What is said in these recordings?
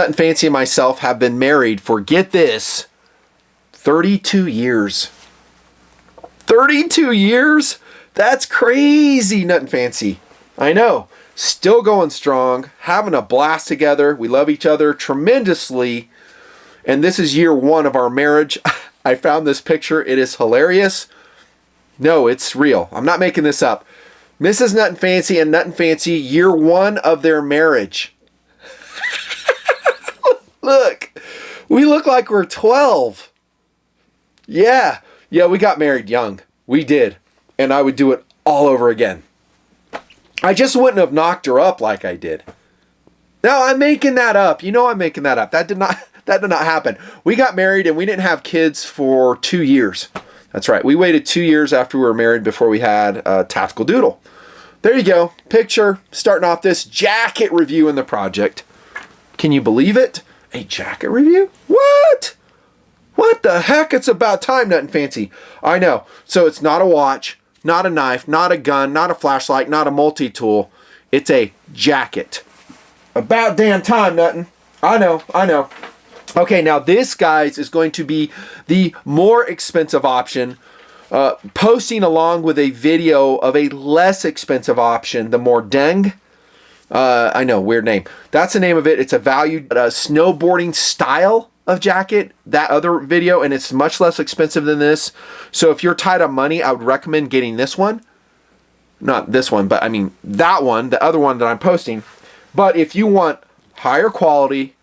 Nut Fancy and myself have been married for, get this, 32 years. 32 years? That's crazy, Nut Fancy. I know. Still going strong, having a blast together. We love each other tremendously. And this is year 1 of our marriage. I found this picture. It is hilarious. No, it's real. I'm not making this up. Mrs. Nut Fancy and Nut Fancy, year 1 of their marriage. Look, we look like we're 12. Yeah, we got married young. We did. And I would do it all over again. I just wouldn't have knocked her up like I did. No, I'm making that up. You know I'm making that up. That did not happen. We got married and we didn't have kids for 2 years. That's right. We waited 2 years after we were married before we had a tactical doodle. There you go. Picture starting off this jacket review in the project. Can you believe it? A jacket review? What? What the heck? It's about time, Nut Fancy. I know. So it's not a watch, not a knife, not a gun, not a flashlight, not a multi-tool. It's a jacket. About damn time, Nuttin. I know. Okay, now this, guys, is going to be the more expensive option. Posting along with a video of a less expensive option, the more deng. I know, weird name. That's the name of it. It's a valued snowboarding style of jacket, that other video, and it's much less expensive than this. So if you're tight on money, I would recommend getting this one. Not this one, but I mean that one, the other one that I'm posting. But if you want higher quality,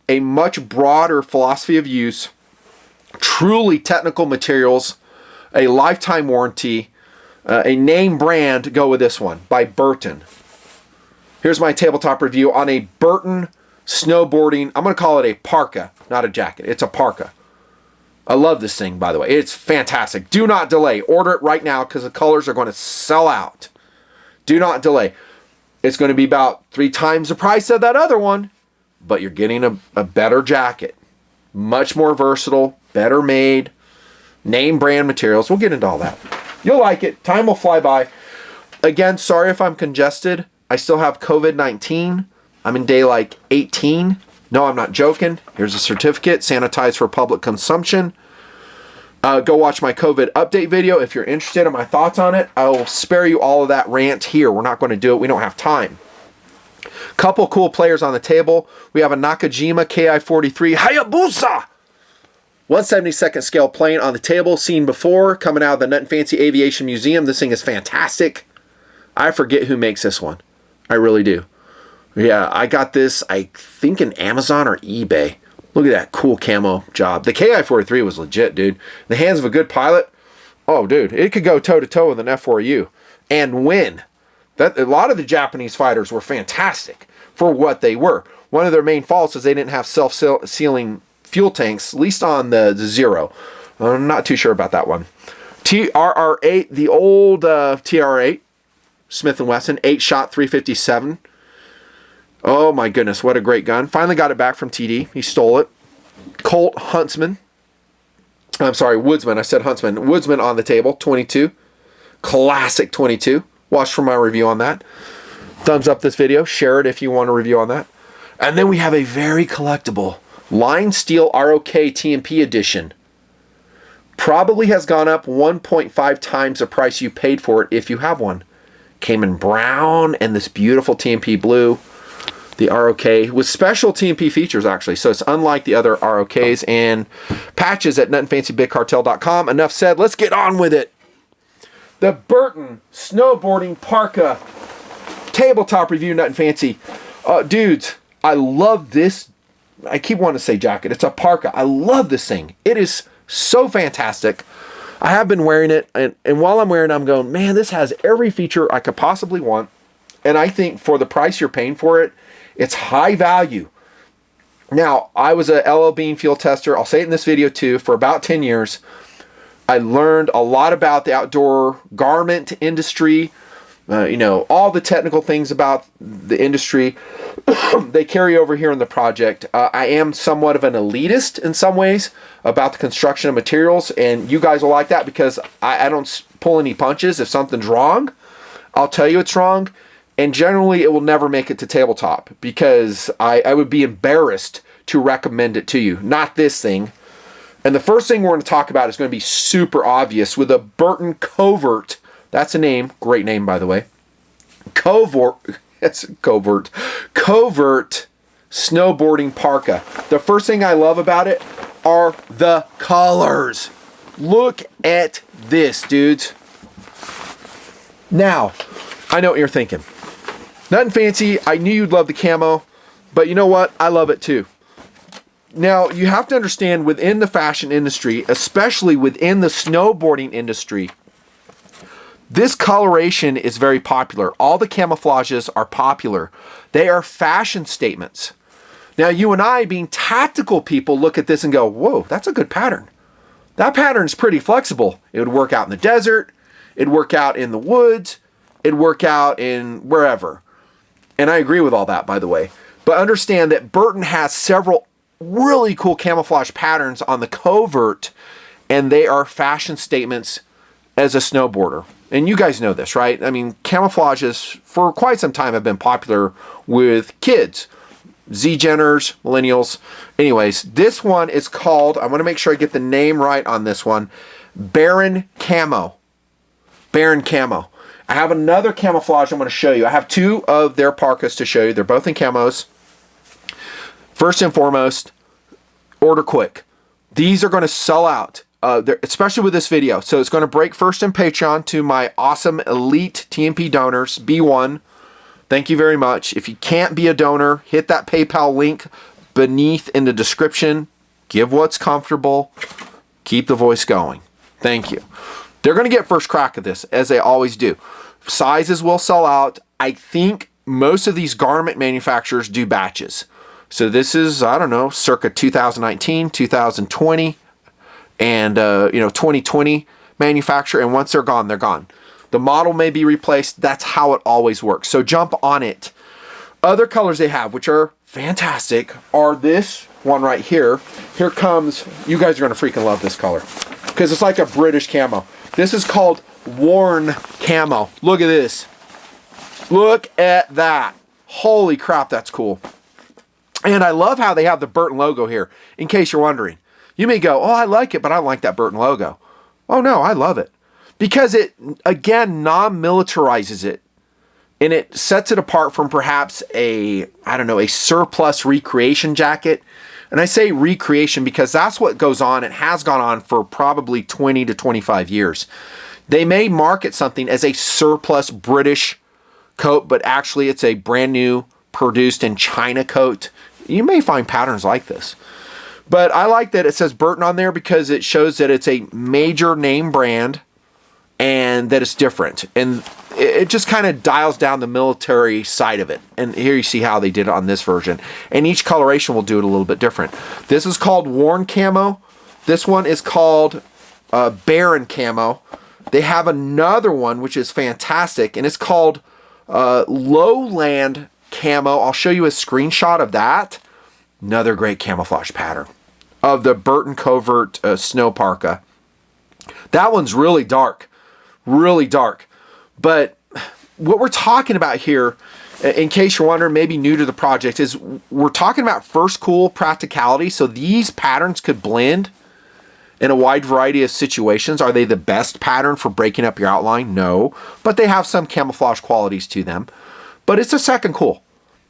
a much broader philosophy of use, truly technical materials, a lifetime warranty, a name brand, go with this one by Burton. Here's my tabletop review on a Burton snowboarding. I'm going to call it a parka, not a jacket. It's a parka. I love this thing, by the way. It's fantastic. Do not delay. Order it right now because the colors are going to sell out. Do not delay. It's going to be about 3 times the price of that other one, but you're getting a better jacket. Much more versatile, better made, name brand materials. We'll get into all that. You'll like it. Time will fly by. Again, sorry if I'm congested. I still have COVID-19. I'm in day like 18. No, I'm not joking. Here's a certificate, sanitized for public consumption. Go watch my COVID update video if you're interested in my thoughts on it. I will spare you all of that rant here. We're not going to do it. We don't have time. Couple cool players on the table. We have a Nakajima Ki-43 Hayabusa 1/72 scale plane on the table, seen before, coming out of the Nut Fancy Aviation Museum. This thing is fantastic. I forget who makes this one. I really do. Yeah, I got this, I think, in Amazon or eBay. Look at that cool camo job. The Ki-43 was legit, dude. In the hands of a good pilot, oh, dude, it could go toe-to-toe with an F4U and win. A lot of the Japanese fighters were fantastic for what they were. One of their main faults is they didn't have self-sealing fuel tanks, at least on the Zero. I'm not too sure about that one. TRR-8, the old TRR-8, Smith & Wesson, 8-shot 357. Oh my goodness, what a great gun. Finally got it back from TD. He stole it. Colt Huntsman. I'm sorry, Woodsman. I said Huntsman. Woodsman on the table, 22. Classic 22. Watch for my review on that. Thumbs up this video. Share it if you want a review on that. And then we have a very collectible Line Steel ROK TMP edition. Probably has gone up 1.5 times the price you paid for it if you have one. Came in brown and this beautiful TMP blue. The ROK with special TMP features, actually. So it's unlike the other ROKs, and patches at nutandfancybigcartel.com. Enough said. Let's get on with it. The Burton Snowboarding Parka tabletop review, Nut and Fancy. Dudes, I love this. I keep wanting to say jacket. It's a parka. I love this thing. It is so fantastic. I have been wearing it, and while I'm wearing it, I'm going, man, this has every feature I could possibly want. And I think for the price you're paying for it, it's high value. Now, I was a LL Bean field tester. I'll say it in this video too. For about 10 years, I learned a lot about the outdoor garment industry. All the technical things about the industry. They carry over here in the project. I am somewhat of an elitist in some ways about the construction of materials, and you guys will like that because I don't pull any punches. If something's wrong, I'll tell you it's wrong. And generally, it will never make it to Tabletop because I would be embarrassed to recommend it to you. Not this thing. And the first thing we're going to talk about is going to be super obvious with a Burton Covert. That's a name. Great name, by the way. Covert. It's Covert. Covert snowboarding parka. The first thing I love about it are the colors. Look at this, dudes. Now, I know what you're thinking. Nothing fancy. I knew you'd love the camo, but you know what? I love it too. Now, you have to understand within the fashion industry, especially within the snowboarding industry, this coloration is very popular. All the camouflages are popular. They are fashion statements. Now, you and I, being tactical people, look at this and go, whoa, that's a good pattern. That pattern's pretty flexible. It would work out in the desert. It'd work out in the woods. It'd work out in wherever. And I agree with all that, by the way. But understand that Burton has several really cool camouflage patterns on the Covert, and they are fashion statements as a snowboarder. And you guys know this, right? I mean, camouflages for quite some time have been popular with kids. Z-Geners, millennials. Anyways, this one is called, I want to make sure I get the name right on this one, Baron Camo. Baron Camo. I have another camouflage I'm going to show you. I have two of their parkas to show you. They're both in camos. First and foremost, order quick. These are going to sell out, especially with this video. So it's going to break first in Patreon to my awesome elite TMP donors, B1. Thank you very much. If you can't be a donor, hit that PayPal link beneath in the description. Give what's comfortable. Keep the voice going. Thank you. They're going to get first crack at this, as they always do. Sizes will sell out. I think most of these garment manufacturers do batches. So this is, I don't know, circa 2019, 2020, and 2020 manufacturer. And once they're gone, they're gone. The model may be replaced. That's how it always works. So jump on it. Other colors they have, which are fantastic, are this one right here. Here comes, you guys are going to freaking love this color because it's like a British camo. This is called Worn Camo. Look at this. Look at that. Holy crap, that's cool. And I love how they have the Burton logo here, in case you're wondering. You may go, oh, I like it, but I don't like that Burton logo. Oh, no, I love it. Because it, again, non-militarizes it. And it sets it apart from perhaps a surplus recreation jacket. And I say recreation because that's what goes on. It has gone on for probably 20 to 25 years. They may market something as a surplus British coat, but actually it's a brand new produced in China coat. You may find patterns like this. But I like that it says Burton on there because it shows that it's a major name brand and that it's different. And it just kind of dials down the military side of it. And here you see how they did it on this version. And each coloration will do it a little bit different. This is called Worn Camo. This one is called Baron Camo. They have another one which is fantastic, and it's called Lowland Camo. I'll show you a screenshot of that. Another great camouflage pattern of the Burton Covert snow parka. That one's really dark. Really dark. But what we're talking about here, in case you're wondering, maybe new to the project, is we're talking about first cool practicality. So these patterns could blend in a wide variety of situations. Are they the best pattern for breaking up your outline? No. But they have some camouflage qualities to them. But it's a second cool.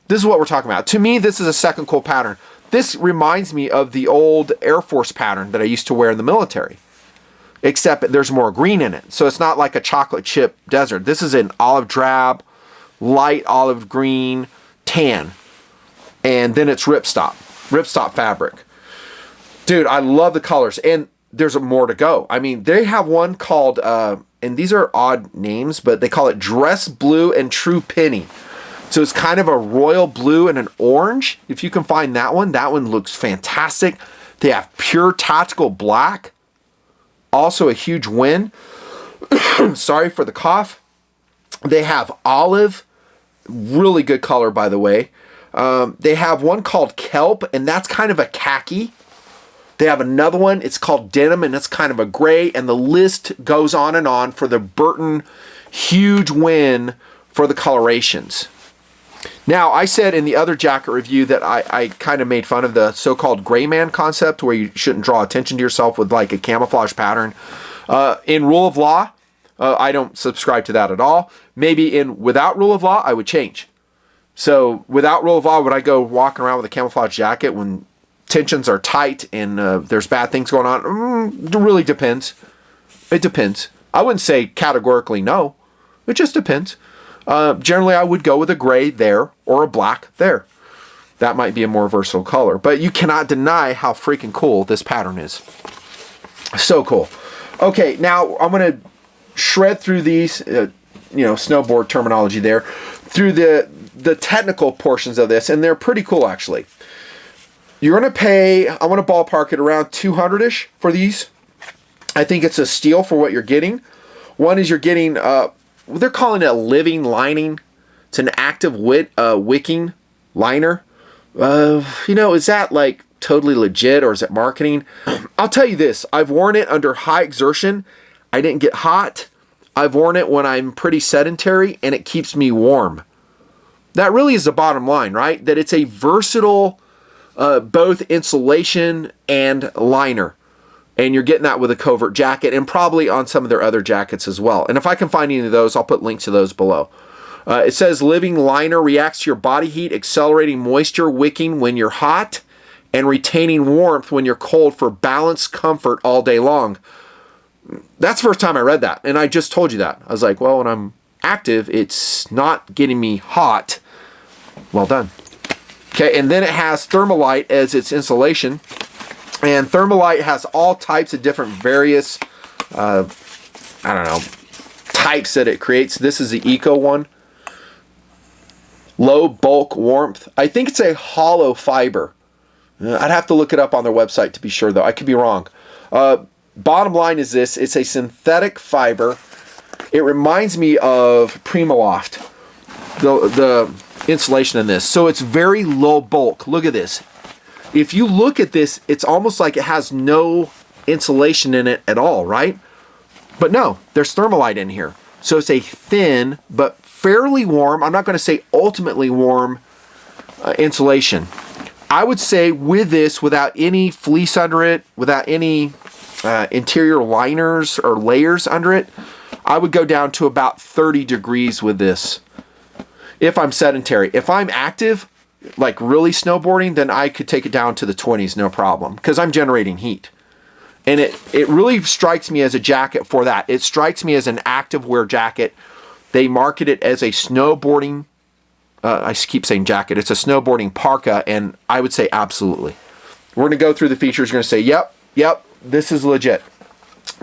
This is what we're talking about. To me, this is a second cool pattern. This reminds me of the old Air Force pattern that I used to wear in the military. Except there's more green in it. So it's not like a chocolate chip desert. This is an olive drab, light olive green, tan. And then it's ripstop fabric. Dude, I love the colors. And there's more to go. I mean, they have one called, and these are odd names, but they call it Dress Blue and True Penny. So it's kind of a royal blue and an orange. If you can find that one looks fantastic. They have pure tactical black. Also a huge win. Sorry for the cough. They have olive. Really good color, by the way. They have one called Kelp, and that's kind of a khaki. They have another one. It's called Denim, and it's kind of a gray. And the list goes on and on for the Burton huge win for the colorations. Now, I said in the other jacket review that I kind of made fun of the so-called gray man concept, where you shouldn't draw attention to yourself with like a camouflage pattern. In rule of law, I don't subscribe to that at all. Maybe without rule of law, I would change. So without rule of law, would I go walking around with a camouflage jacket when tensions are tight and there's bad things going on? It really depends. It depends. I wouldn't say categorically no. It just depends. Generally, I would go with a gray there or a black there. That might be a more versatile color. But you cannot deny how freaking cool this pattern is. So cool. Okay, now I'm going to shred through these, snowboard terminology there, through the technical portions of this, and they're pretty cool, actually. You're going to pay, I want to ballpark it around 200-ish for these. I think it's a steal for what you're getting. One is you're getting... they're calling it a living lining. It's an active wicking liner. Is that like totally legit, or is it marketing? I'll tell you this. I've worn it under high exertion. I didn't get hot. I've worn it when I'm pretty sedentary, and it keeps me warm. That really is the bottom line, right? That it's a versatile both insulation and liner. And you're getting that with a Covert jacket, and probably on some of their other jackets as well. And if I can find any of those, I'll put links to those below. It says living liner reacts to your body heat, accelerating moisture wicking when you're hot and retaining warmth when you're cold for balanced comfort all day long. That's the first time I read that, and I just told you that. I was like, well, when I'm active, it's not getting me hot. Well done. Okay, and then it has Thermolite as its insulation. And Thermolite has all types of different various, types that it creates. This is the Eco one. Low bulk warmth. I think it's a hollow fiber. I'd have to look it up on their website to be sure, though. I could be wrong. Bottom line is this. It's a synthetic fiber. It reminds me of Primaloft, the insulation in this. So it's very low bulk. Look at this. If you look at this, it's almost like it has no insulation in it at all, right? But no, there's Thermolite in here. So it's a thin but fairly warm, I'm not going to say ultimately warm, insulation. I would say with this, without any fleece under it, without any interior liners or layers under it, I would go down to about 30 degrees with this. If I'm sedentary. If I'm active, like really snowboarding, then I could take it down to the 20s, no problem, because I'm generating heat. And it really strikes me as a jacket for that. It strikes me as an active wear jacket. They market it as a snowboarding, I keep saying jacket, it's a snowboarding parka, and I would say absolutely. We're going to go through the features. You're going to say, yep, this is legit.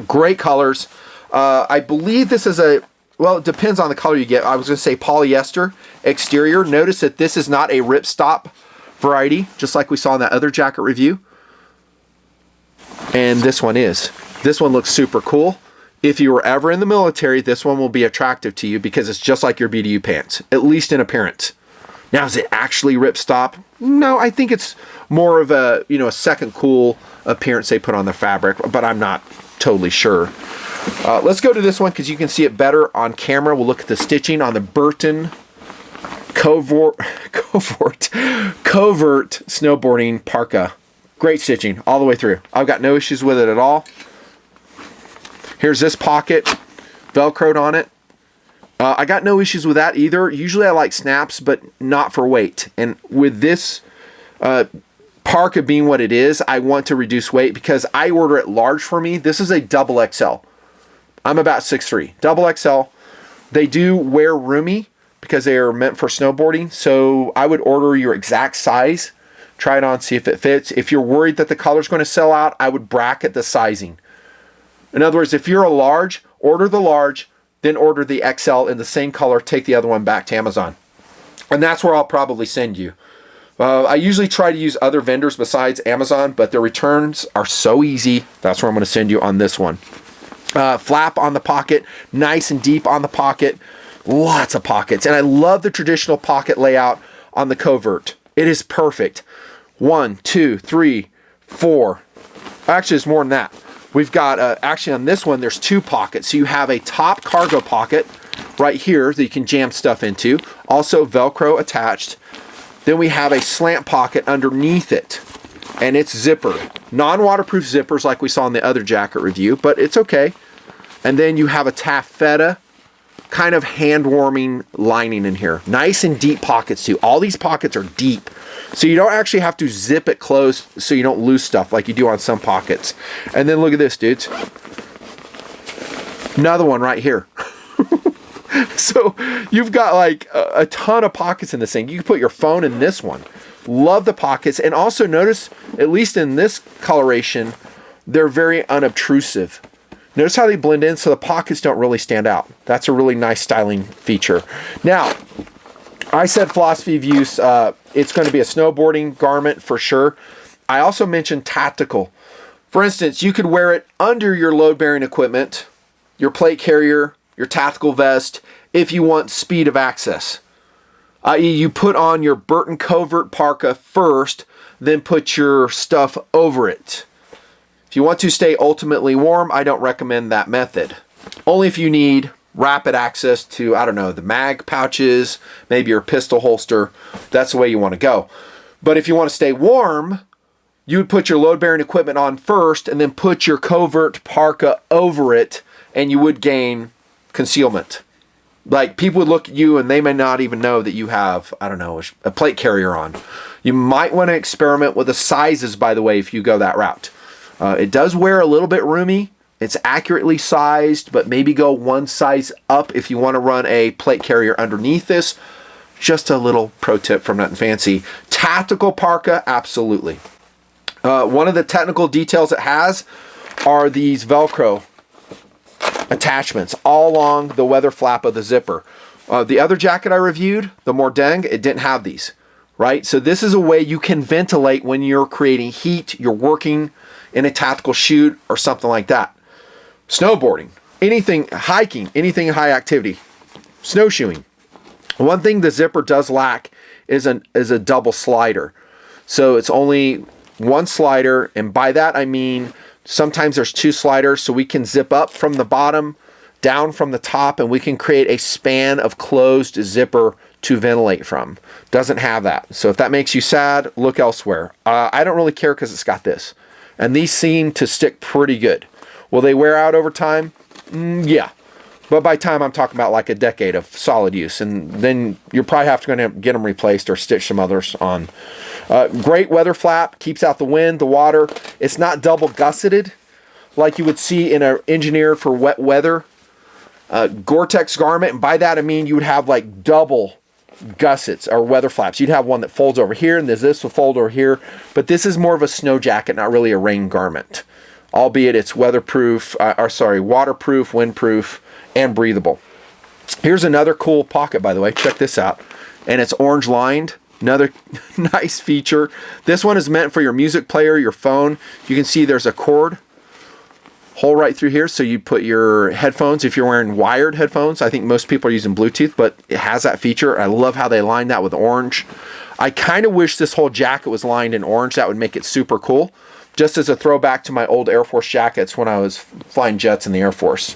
Great colors. I believe this is well, it depends on the color you get. I was going to say polyester exterior. Notice that this is not a ripstop variety, just like we saw in that other jacket review. And this one is. This one looks super cool. If you were ever in the military, this one will be attractive to you because it's just like your BDU pants, at least in appearance. Now, is it actually ripstop? No, I think it's more of a, a second cool appearance they put on the fabric, but I'm not totally sure. Let's go to this one because you can see it better on camera. We'll look at the stitching on the Burton Covert snowboarding parka. Great stitching all the way through. I've got no issues with it at all. Here's this pocket, Velcroed on it. I got no issues with that either. Usually I like snaps, but not for weight. And with this parka being what it is, I want to reduce weight because I order it large for me. This is a double XL. I'm about 6'3". Double XL. They do wear roomy because they are meant for snowboarding. So I would order your exact size. Try it on, see if it fits. If you're worried that the color's going to sell out, I would bracket the sizing. In other words, if you're a large, order the large, then order the XL in the same color, take the other one back to Amazon. And that's where I'll probably send you. I usually try to use other vendors besides Amazon, but their returns are so easy. That's where I'm going to send you on this one. Flap on the pocket, nice and deep on the pocket. Lots of pockets. And I love the traditional pocket layout on the Covert. It is perfect. 1, 2, 3, 4. Actually, it's more than that. We've got, actually on this one, there's 2 pockets. So you have a top cargo pocket, right here that you can jam stuff into. Also Velcro attached. Then we have a slant pocket underneath it, and it's zippered. Non-waterproof zippers like we saw in the other jacket review, but it's okay. And then you have a taffeta kind of hand-warming lining in here. Nice and deep pockets too. All these pockets are deep, so you don't actually have to zip it closed so you don't lose stuff like you do on some pockets. And then look at this, dudes. Another one right here. So you've got like a ton of pockets in this thing. You can put your phone in this one. Love the pockets. And also notice, at least in this coloration, they're very unobtrusive. Notice how they blend in so the pockets don't really stand out. That's a really nice styling feature. Now, I said philosophy of use, it's going to be a snowboarding garment for sure. I also mentioned tactical. For instance, you could wear it under your load-bearing equipment, your plate carrier, your tactical vest, if you want speed of access. I.e., you put on your Burton Covert parka first, then put your stuff over it. If you want to stay ultimately warm, I don't recommend that method. Only if you need rapid access to, I don't know, the mag pouches, maybe your pistol holster. That's the way you want to go. But if you want to stay warm, you would put your load-bearing equipment on first and then put your covert parka over it, and you would gain concealment. Like, people would look at you and they may not even know that you have, I don't know, a plate carrier on. You might want to experiment with the sizes, by the way, if you go that route. It does wear a little bit roomy. It's accurately sized, but maybe go one size up if you want to run a plate carrier underneath this. Just a little pro tip from Nothing Fancy. Tactical parka, absolutely. One of the technical details it has are these Velcro attachments all along the weather flap of the zipper. The other jacket I reviewed, the Mordeng, it didn't have these, right? So this is a way you can ventilate when you're creating heat, you're working in a tactical shoot or something like that. Snowboarding, anything, hiking, anything high activity, snowshoeing. One thing the zipper does lack is a double slider. So it's only one slider, and by that I mean sometimes there's two sliders, so we can zip up from the bottom, down from the top, and we can create a span of closed zipper to ventilate from. Doesn't have that. So if that makes you sad, look elsewhere. I don't really care because it's got this. And these seem to stick pretty good. Will they wear out over time? Yeah. But by time, I'm talking about like a decade of solid use. And then you're probably going to get them replaced or stitch some others on. Great weather flap. Keeps out the wind, the water. It's not double gusseted like you would see in an engineered for wet weather GoreTex garment. And by that, I mean you would have like double gussets or weather flaps. You'd have one that folds over here, and this will fold over here. But this is more of a snow jacket, not really a rain garment. Albeit it's waterproof, windproof, and breathable. Here's another cool pocket, by the way. Check this out. And it's orange lined. Another nice feature. This one is meant for your music player, your phone. You can see there's a cord hole right through here, so you put your headphones. If you're wearing wired headphones, I think most people are using Bluetooth, but it has that feature. I love how they lined that with orange. I kind of wish this whole jacket was lined in orange. That would make it super cool. Just as a throwback to my old Air Force jackets when I was flying jets in the Air Force.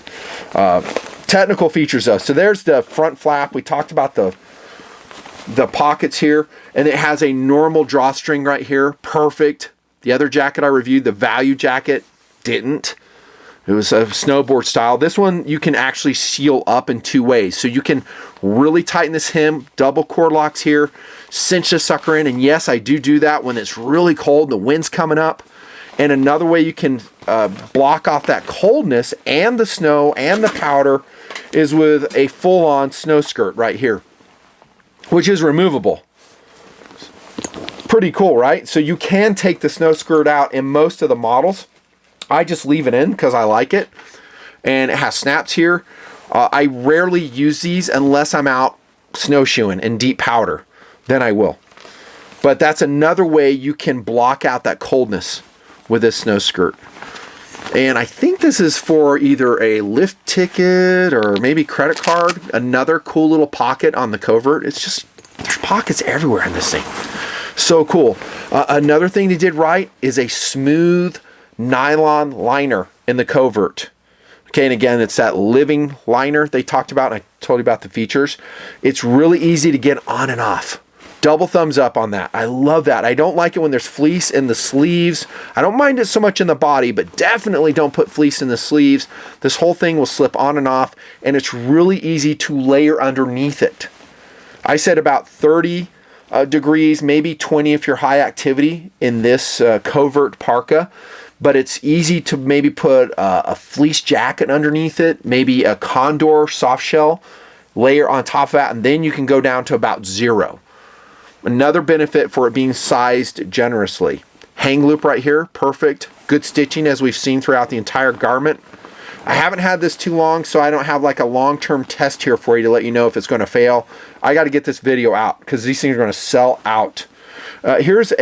Technical features though. So there's the front flap. We talked about the pockets here, and it has a normal drawstring right here. Perfect. The other jacket I reviewed, the value jacket, didn't. It was a snowboard style. This one you can actually seal up in two ways. So you can really tighten this hem, double cord locks here, cinch this sucker in. And yes, I do that when it's really cold and the wind's coming up. And another way you can block off that coldness and the snow and the powder is with a full-on snow skirt right here, which is removable. Pretty cool, right? So you can take the snow skirt out in most of the models. I just leave it in because I like it. And it has snaps here. I rarely use these unless I'm out snowshoeing in deep powder. Then I will. But that's another way you can block out that coldness with this snow skirt. And I think this is for either a lift ticket or maybe credit card. Another cool little pocket on the covert. It's just, there's pockets everywhere in this thing. So cool. Another thing they did right is a smooth nylon liner in the covert. Okay, and again, it's that living liner they talked about, and I told you about the features. It's really easy to get on and off. Double thumbs up on that. I love that. I don't like it when there's fleece in the sleeves. I don't mind it so much in the body, but definitely don't put fleece in the sleeves. This whole thing will slip on and off, and it's really easy to layer underneath it. I said about 30 degrees, maybe 20 if you're high activity in this Covert parka, but it's easy to maybe put a fleece jacket underneath it, maybe a condor soft shell layer on top of that, and then you can go down to about 0. Another benefit for it being sized generously. Hang loop right here, perfect. Good stitching as we've seen throughout the entire garment. I haven't had this too long, so I don't have like a long-term test here for you to let you know if it's going to fail. I got to get this video out because these things are going to sell out. Here's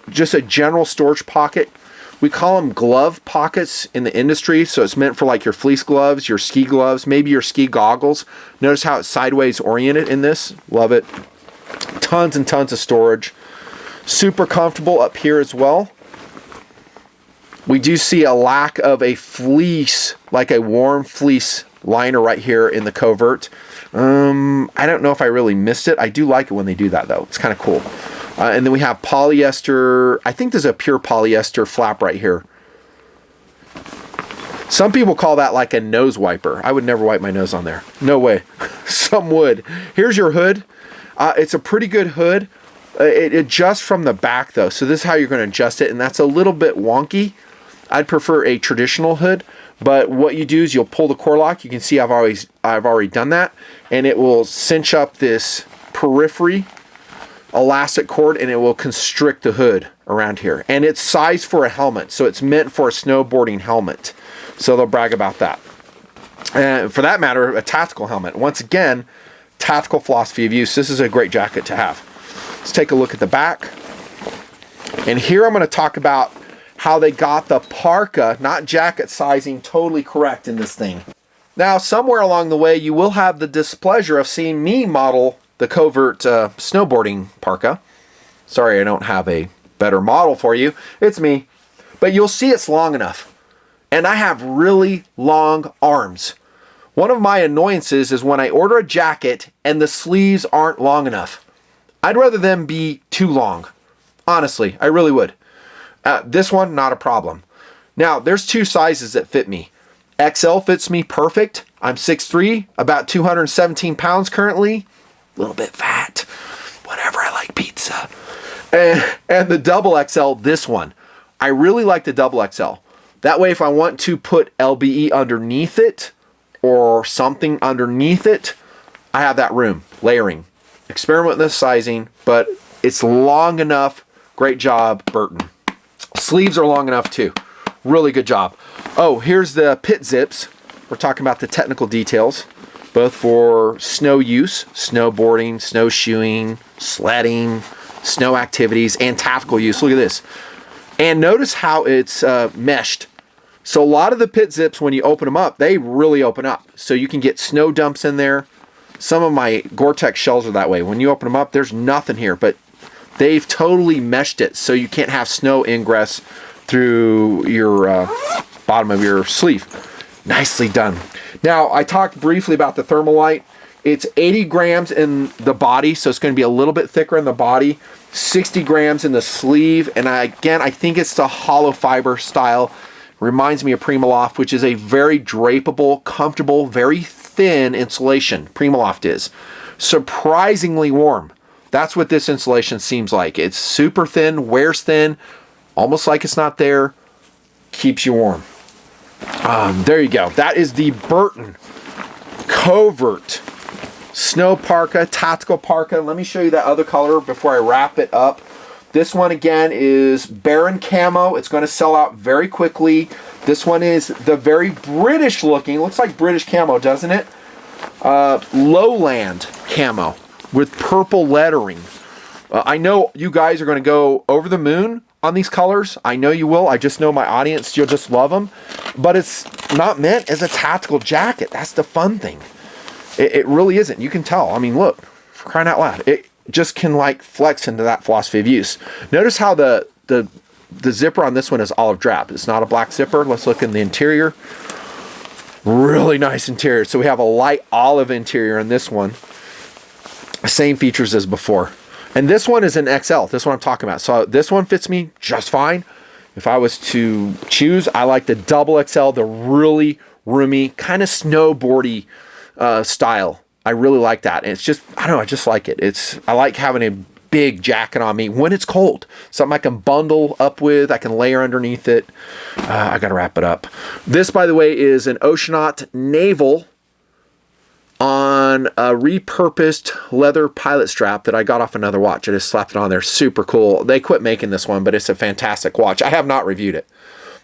just a general storage pocket. We call them glove pockets in the industry, so it's meant for like your fleece gloves, your ski gloves, maybe your ski goggles. Notice how it's sideways oriented in this. Love it. Tons and tons of storage. Super comfortable up here as well. We do see a lack of a fleece, like a warm fleece liner right here in the Covert. I don't know if I really missed it. I do like it when they do that though. It's kind of cool. And then we have polyester. I think there's a pure polyester flap right here. Some people call that like a nose wiper. I would never wipe my nose on there. No way. Some would. Here's your hood. It's a pretty good hood. It adjusts from the back though, so this is how you're going to adjust it, and that's a little bit wonky. I'd prefer a traditional hood, but what you do is you'll pull the core lock. You can see I've already done that, and it will cinch up this periphery elastic cord, and it will constrict the hood around here. And it's sized for a helmet, so it's meant for a snowboarding helmet. So they'll brag about that. And for that matter, a tactical helmet. Once again, tactical philosophy of use. This is a great jacket to have. Let's take a look at the back. And here I'm going to talk about how they got the parka, not jacket sizing, totally correct in this thing. Now, somewhere along the way, you will have the displeasure of seeing me model the Covert snowboarding parka. Sorry, I don't have a better model for you. It's me. But you'll see it's long enough. And I have really long arms. One of my annoyances is when I order a jacket and the sleeves aren't long enough. I'd rather them be too long. Honestly, I really would. This one, not a problem. Now, there's 2 sizes that fit me. XL fits me perfect. I'm 6'3", about 217 pounds currently. A little bit fat. Whatever, I like pizza. And the double XL, this one. I really like the double XL. That way, if I want to put LBE underneath it, or something underneath it, I have that room. Layering. Experiment with this sizing, but it's long enough. Great job, Burton. Sleeves are long enough too. Really good job. Oh, here's the pit zips. We're talking about the technical details, both for snow use, snowboarding, snowshoeing, sledding, snow activities, and tactical use. Look at this. And notice how it's meshed. So a lot of the pit zips, when you open them up, they really open up. So you can get snow dumps in there. Some of my GoreTex shells are that way. When you open them up, there's nothing here, but they've totally meshed it so you can't have snow ingress through your bottom of your sleeve. Nicely done. Now, I talked briefly about the Thermolite. It's 80 grams in the body, so it's going to be a little bit thicker in the body. 60 grams in the sleeve, and I think it's the hollow fiber style. Reminds me of Primaloft, which is a very drapeable, comfortable, very thin insulation. Primaloft is. Surprisingly warm. That's what this insulation seems like. It's super thin, wears thin, almost like it's not there. Keeps you warm. There you go. That is the Burton Covert Snow Parka, Tactical Parka. Let me show you that other color before I wrap it up. This one again is Baron Camo. It's going to sell out very quickly. This one is the very British looking, looks like British camo, doesn't it? Lowland Camo with purple lettering. I know you guys are going to go over the moon on these colors. I know you will. I just know my audience, you'll just love them. But it's not meant as a tactical jacket. That's the fun thing. It really isn't. You can tell. I mean, look, for crying out loud. It just can like flex into that philosophy of use. Notice how the zipper on this one is olive drab. It's not a black zipper. Let's look in the interior. Really nice interior. So we have a light olive interior in this one. Same features as before. And this one is an XL. This one I'm talking about. So this one fits me just fine. If I was to choose, I like the double XL, the really roomy, kind of snowboardy style. I really like that. And it's just, I don't know, I just like it. I like having a big jacket on me when it's cold. Something I can bundle up with, I can layer underneath it. I gotta wrap it up. This, by the way, is an Oceanaut Naval on a repurposed leather pilot strap that I got off another watch. I just slapped it on there. Super cool. They quit making this one, but it's a fantastic watch. I have not reviewed it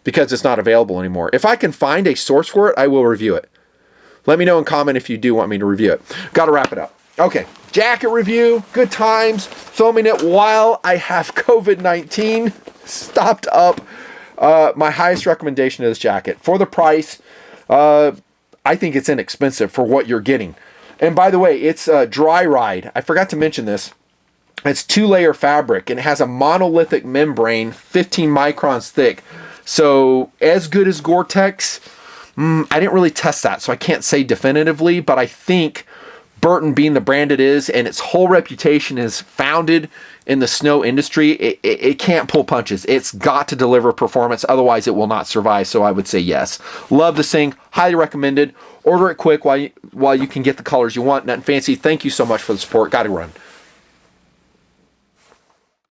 because it's not available anymore. If I can find a source for it, I will review it. Let me know in comment if you do want me to review it. Got to wrap it up. Okay, jacket review, good times, filming it while I have COVID-19 stopped up. My highest recommendation of this jacket. For the price, I think it's inexpensive for what you're getting. And by the way, it's DryRide. I forgot to mention this. It's 2-layer fabric, and it has a monolithic membrane, 15 microns thick. So as good as GoreTex, I didn't really test that, so I can't say definitively, but I think Burton, being the brand it is, and its whole reputation is founded in the snow industry, it can't pull punches. It's got to deliver performance, otherwise it will not survive, so I would say yes. Love this thing, highly recommended. Order it quick while you can get the colors you want. Nothing fancy. Thank you so much for the support. Got to run.